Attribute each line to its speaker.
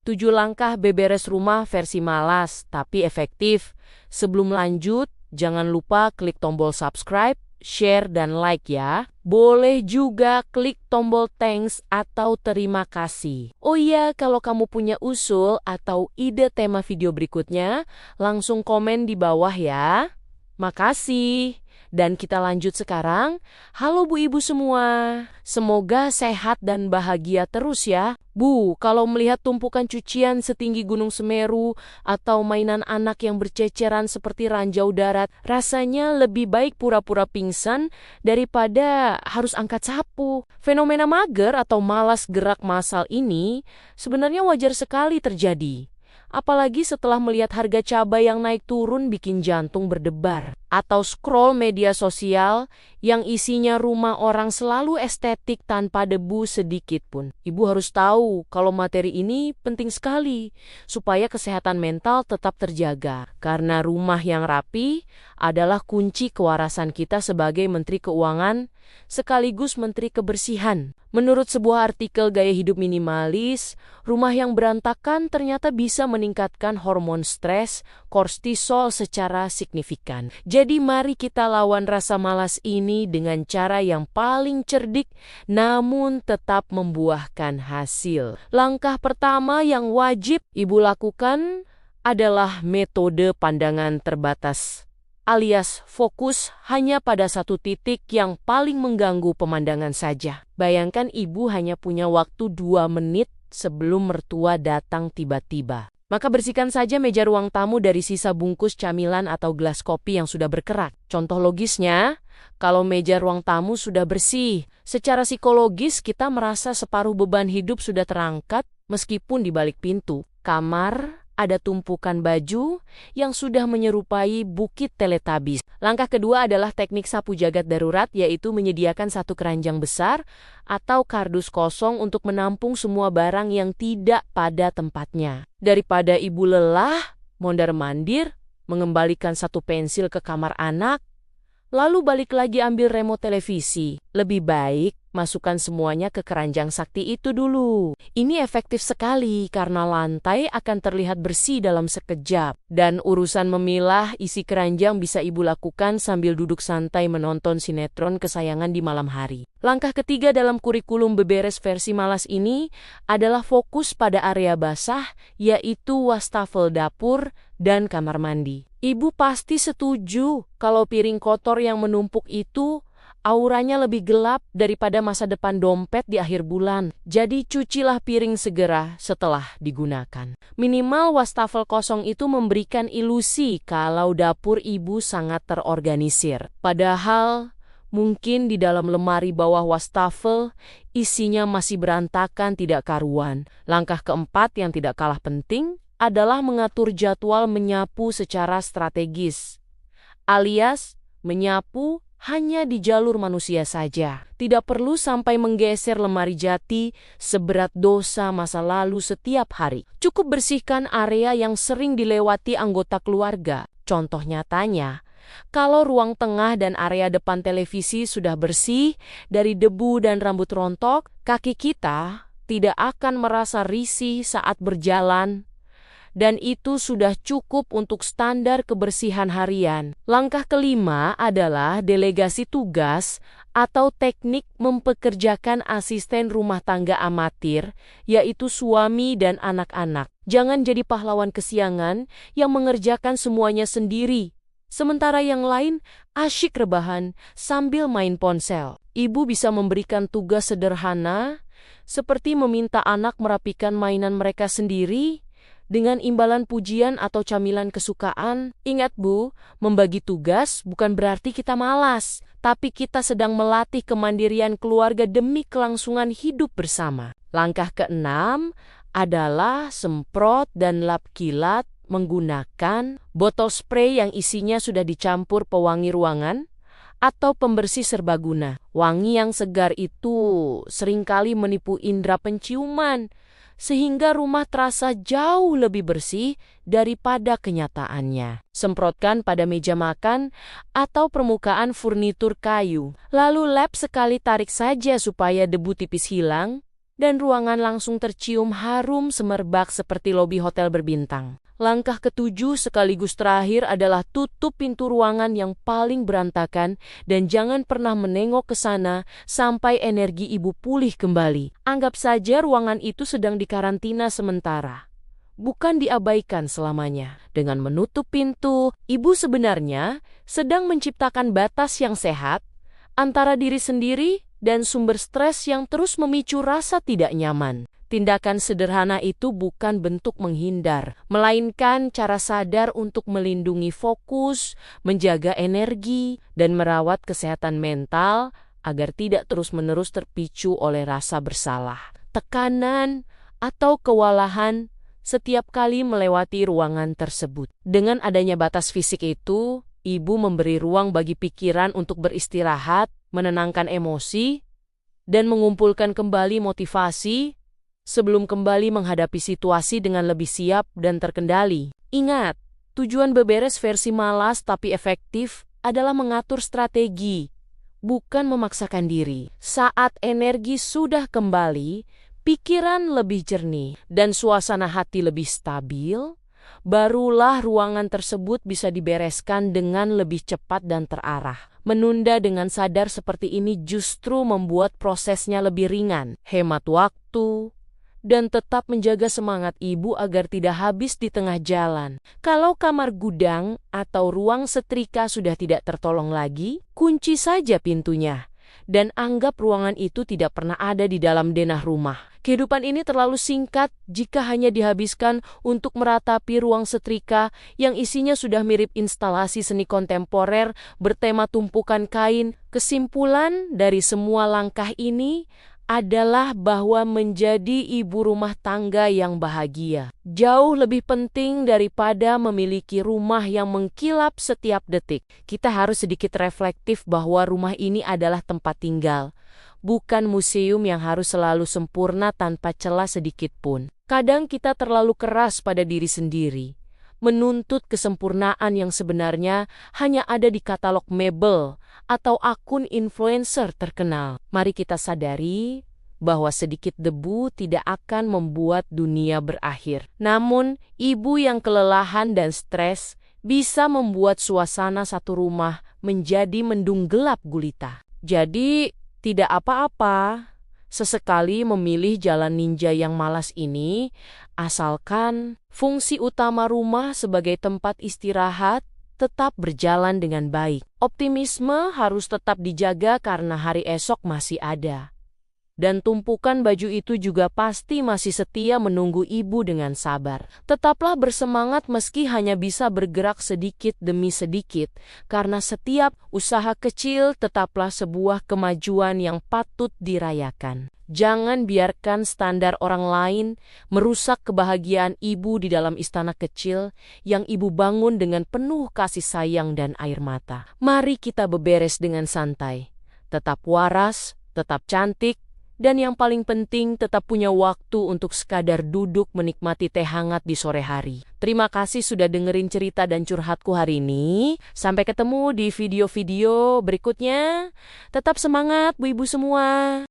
Speaker 1: 7 langkah beberes rumah versi malas tapi efektif. Sebelum lanjut, jangan lupa klik tombol subscribe, share, dan like ya. Boleh juga klik tombol thanks atau terima kasih. Oh iya, kalau kamu punya usul atau ide tema video berikutnya, langsung komen di bawah ya. Makasih. Dan kita lanjut sekarang. Halo Bu Ibu semua. Semoga sehat dan bahagia terus ya. Bu, kalau melihat tumpukan cucian setinggi Gunung Semeru atau mainan anak yang berceceran seperti ranjau darat, rasanya lebih baik pura-pura pingsan daripada harus angkat sapu. Fenomena mager atau malas gerak massal ini sebenarnya wajar sekali terjadi. Apalagi setelah melihat harga cabai yang naik turun bikin jantung berdebar. Atau scroll media sosial yang isinya rumah orang selalu estetik tanpa debu sedikit pun. Ibu harus tahu kalau materi ini penting sekali supaya kesehatan mental tetap terjaga. Karena rumah yang rapi adalah kunci kewarasan kita sebagai Menteri Keuangan sekaligus Menteri Kebersihan. Menurut sebuah artikel gaya hidup minimalis, rumah yang berantakan ternyata bisa meningkatkan hormon stres, kortisol secara signifikan. Jadi mari kita lawan rasa malas ini dengan cara yang paling cerdik namun tetap membuahkan hasil. Langkah pertama yang wajib Ibu lakukan adalah metode pandangan terbatas, alias fokus hanya pada satu titik yang paling mengganggu pemandangan saja. Bayangkan Ibu hanya punya waktu 2 menit sebelum mertua datang tiba-tiba. Maka bersihkan saja meja ruang tamu dari sisa bungkus camilan atau gelas kopi yang sudah berkerak. Contoh logisnya, kalau meja ruang tamu sudah bersih, secara psikologis kita merasa separuh beban hidup sudah terangkat meskipun di balik pintu kamar ada tumpukan baju yang sudah menyerupai bukit Teletubbies. Langkah kedua adalah teknik sapu jagat darurat, yaitu menyediakan satu keranjang besar atau kardus kosong untuk menampung semua barang yang tidak pada tempatnya. Daripada Ibu lelah, mondar-mandir, mengembalikan satu pensil ke kamar anak, lalu balik lagi ambil remote televisi. Lebih baik masukkan semuanya ke keranjang sakti itu dulu. Ini efektif sekali karena lantai akan terlihat bersih dalam sekejap. Dan urusan memilah isi keranjang bisa Ibu lakukan sambil duduk santai menonton sinetron kesayangan di malam hari. Langkah ketiga dalam kurikulum beberes versi malas ini adalah fokus pada area basah, yaitu wastafel dapur dan kamar mandi. Ibu pasti setuju kalau piring kotor yang menumpuk itu auranya lebih gelap daripada masa depan dompet di akhir bulan. Jadi cucilah piring segera setelah digunakan. Minimal wastafel kosong itu memberikan ilusi kalau dapur Ibu sangat terorganisir. Padahal mungkin di dalam lemari bawah wastafel isinya masih berantakan tidak karuan. Langkah keempat yang tidak kalah penting adalah mengatur jadwal menyapu secara strategis, alias menyapu hanya di jalur manusia saja. Tidak perlu sampai menggeser lemari jati seberat dosa masa lalu setiap hari. Cukup bersihkan area yang sering dilewati anggota keluarga. Contoh nyatanya, kalau ruang tengah dan area depan televisi sudah bersih dari debu dan rambut rontok, kaki kita tidak akan merasa risih saat berjalan. Dan itu sudah cukup untuk standar kebersihan harian. Langkah kelima adalah delegasi tugas atau teknik mempekerjakan asisten rumah tangga amatir, yaitu suami dan anak-anak. Jangan jadi pahlawan kesiangan yang mengerjakan semuanya sendiri, sementara yang lain asyik rebahan sambil main ponsel. Ibu bisa memberikan tugas sederhana, seperti meminta anak merapikan mainan mereka sendiri, dengan imbalan pujian atau camilan kesukaan. Ingat Bu, membagi tugas bukan berarti kita malas, tapi kita sedang melatih kemandirian keluarga demi kelangsungan hidup bersama. Langkah keenam adalah semprot dan lap kilat menggunakan botol spray yang isinya sudah dicampur pewangi ruangan atau pembersih serbaguna. Wangi yang segar itu seringkali menipu indera penciuman, sehingga rumah terasa jauh lebih bersih daripada kenyataannya. Semprotkan pada meja makan atau permukaan furnitur kayu. Lalu lap sekali tarik saja supaya debu tipis hilang. dan ruangan langsung tercium harum semerbak seperti lobi hotel berbintang. Langkah ketujuh sekaligus terakhir adalah tutup pintu ruangan yang paling berantakan dan jangan pernah menengok ke sana sampai energi ibu pulih kembali. Anggap saja ruangan itu sedang dikarantina sementara, bukan diabaikan selamanya. Dengan menutup pintu, ibu sebenarnya sedang menciptakan batas yang sehat antara diri sendiri dan sumber stres yang terus memicu rasa tidak nyaman. Tindakan sederhana itu bukan bentuk menghindar, melainkan cara sadar untuk melindungi fokus, menjaga energi, dan merawat kesehatan mental agar tidak terus-menerus terpicu oleh rasa bersalah, tekanan, atau kewalahan setiap kali melewati ruangan tersebut. Dengan adanya batas fisik itu, ibu memberi ruang bagi pikiran untuk beristirahat, menenangkan emosi, dan mengumpulkan kembali motivasi sebelum kembali menghadapi situasi dengan lebih siap dan terkendali. Ingat, tujuan beberes versi malas tapi efektif adalah mengatur strategi, bukan memaksakan diri. Saat energi sudah kembali, pikiran lebih jernih, dan suasana hati lebih stabil, barulah ruangan tersebut bisa dibereskan dengan lebih cepat dan terarah. Menunda dengan sadar seperti ini justru membuat prosesnya lebih ringan, hemat waktu, dan tetap menjaga semangat ibu agar tidak habis di tengah jalan. Kalau kamar gudang atau ruang setrika sudah tidak tertolong lagi, kunci saja pintunya dan anggap ruangan itu tidak pernah ada di dalam denah rumah. Kehidupan ini terlalu singkat jika hanya dihabiskan untuk meratapi ruang setrika yang isinya sudah mirip instalasi seni kontemporer bertema tumpukan kain. Kesimpulan dari semua langkah ini adalah bahwa menjadi ibu rumah tangga yang bahagia jauh lebih penting daripada memiliki rumah yang mengkilap setiap detik. Kita harus sedikit reflektif bahwa rumah ini adalah tempat tinggal, bukan museum yang harus selalu sempurna tanpa celah sedikit pun. Kadang kita terlalu keras pada diri sendiri, menuntut kesempurnaan yang sebenarnya hanya ada di katalog mebel atau akun influencer terkenal. Mari kita sadari bahwa sedikit debu tidak akan membuat dunia berakhir. Namun, ibu yang kelelahan dan stres bisa membuat suasana satu rumah menjadi mendung gelap gulita. Jadi, tidak apa-apa sesekali memilih jalan ninja yang malas ini, asalkan fungsi utama rumah sebagai tempat istirahat tetap berjalan dengan baik. Optimisme harus tetap dijaga karena hari esok masih ada. Dan tumpukan baju itu juga pasti masih setia menunggu ibu dengan sabar. Tetaplah bersemangat meski hanya bisa bergerak sedikit demi sedikit, karena setiap usaha kecil tetaplah sebuah kemajuan yang patut dirayakan. Jangan biarkan standar orang lain merusak kebahagiaan ibu di dalam istana kecil yang ibu bangun dengan penuh kasih sayang dan air mata. Mari kita beberes dengan santai, tetap waras, tetap cantik, dan yang paling penting tetap punya waktu untuk sekadar duduk menikmati teh hangat di sore hari. Terima kasih sudah dengerin cerita dan curhatku hari ini. Sampai ketemu di video-video berikutnya. Tetap semangat bu ibu semua.